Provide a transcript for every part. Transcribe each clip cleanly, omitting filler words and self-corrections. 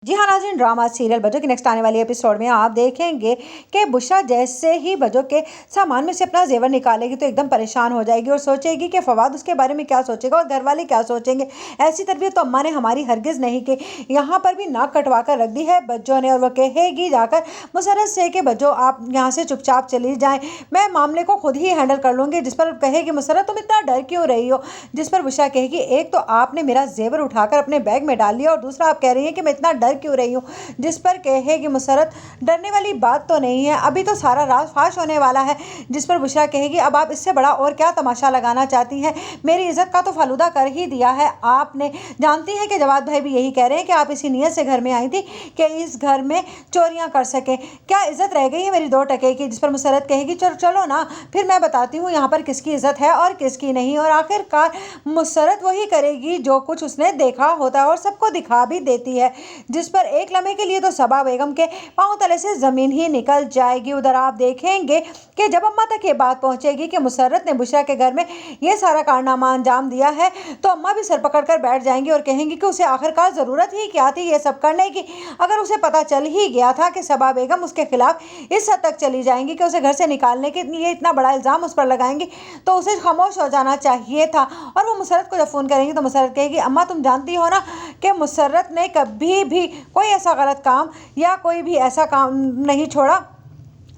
जी हाँ नाज़रीन, drama serial बजो के नेक्स्ट आने वाली एपिसोड में आप देखेंगे कि बुशरा जैसे ही बजो के सामान में से अपना जेवर निकालेगी तो एकदम परेशान हो जाएगी और सोचेगी कि फवाद उसके बारे में क्या सोचेगा और घर वाले क्या सोचेंगे। ऐसी तरबियत तो अम्मा ने हमारी हरगिज़ नहीं की। यहाँ पर भी नाक कटवा कर रख दी है बज्जो ने और वह कहेगी जाकर मुसर्रत से कि बज्जो आप यहाँ से चुपचाप चली जाएँ, मैं मामले को खुद ही हैंडल कर लूँगी। जिस पर कहेगी मुसर्रत तुम इतना डर क्यों रही हो। जिस पर बुशरा कहेगी एक तो आपने मेरा जेवर उठाकर अपने बैग में डाल लिया और दूसरा आप कह रही हैं कि मैं इतना डर क्यों रही हूँ। जिस पर कहेगी मुसर्रत डरने वाली बात तो नहीं है, अभी तो सारा राज फाश होने वाला है। जिस पर बुशरा कहेगी अब आप इससे बड़ा और क्या तमाशा लगाना चाहती हैं, मेरी इज्जत का तो फालूदा कर ही दिया है आपने। जानती है कि जवाद भाई भी यही कह रहे हैं कि आप इसी नीयत से घर में आई थी कि इस घर में चोरियां कर सके, क्या इज्जत रह गई है मेरी 2 टके की। जिस पर मुसर्रत कहेगी चलो चलो ना फिर मैं बताती हूँ यहाँ पर किसकी इज्जत है और किसकी नहीं। और आखिरकार मुसर्रत वही करेगी जो कुछ उसने देखा होता है और सबको दिखा भी देती है। जिस पर एक लम्हे के लिए तो सबा बेगम के पांव तले से ज़मीन ही निकल जाएगी। उधर आप देखेंगे कि जब अम्मा तक ये बात पहुंचेगी कि मुसर्रत ने बुशरा के घर में ये सारा कारनामा अंजाम दिया है तो अम्मा भी सर पकड़ कर बैठ जाएंगी और कहेंगी कि उसे आखिरकार ज़रूरत ही क्या थी ये सब करने की। अगर उसे पता चल ही गया था कि सबा बेगम उसके खिलाफ इस हद तक चली जाएंगी कि उसे घर से निकालने के लिए इतना बड़ा इल्ज़ाम उस पर लगाएंगी तो उसे खामोश हो जाना चाहिए था। और वो मुसर्रत को जब फ़ोन करेंगी तो मुसर्रत कहेगी अम्मा तुम जानती हो ना कि मुसर्रत ने कभी भी कोई ऐसा गलत काम या कोई भी ऐसा काम नहीं छोड़ा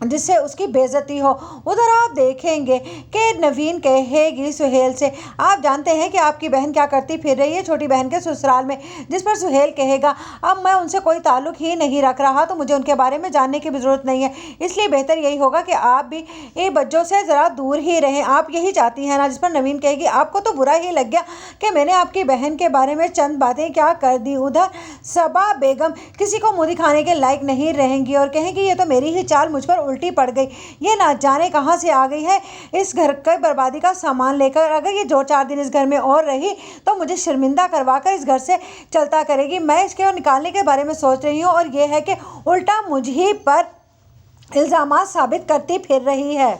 जिससे उसकी बेइज्जती हो। उधर आप देखेंगे कि नवीन कहेगी सुहेल से आप जानते हैं कि आपकी बहन क्या करती फिर रही है छोटी बहन के ससुराल में। जिस पर सुहेल कहेगा अब मैं उनसे कोई ताल्लुक ही नहीं रख रहा तो मुझे उनके बारे में जानने की भी ज़रूरत नहीं है, इसलिए बेहतर यही होगा कि आप भी ये बच्चों से ज़रा दूर ही रहें, आप यही चाहती हैं ना। जिस पर नवीन कहेगी आपको तो बुरा ही लग गया कि मैंने आपकी बहन के बारे में चंद बातें क्या कर दी। उधर सबा बेगम किसी को मुँह दिखाने के लायक नहीं रहेंगी और कहेंगी ये तो मेरी ही चाल मुझ पर उल्टी पड़ गई, ये ना जाने कहां से आ गई है इस घर के बर्बादी का सामान लेकर। अगर ये 2-4 दिन इस घर में और रही तो मुझे शर्मिंदा करवाकर इस घर से चलता करेगी। मैं इसके निकालने के बारे में सोच रही हूँ और ये है कि उल्टा मुझ ही पर इल्ज़ामात साबित करती फिर रही है।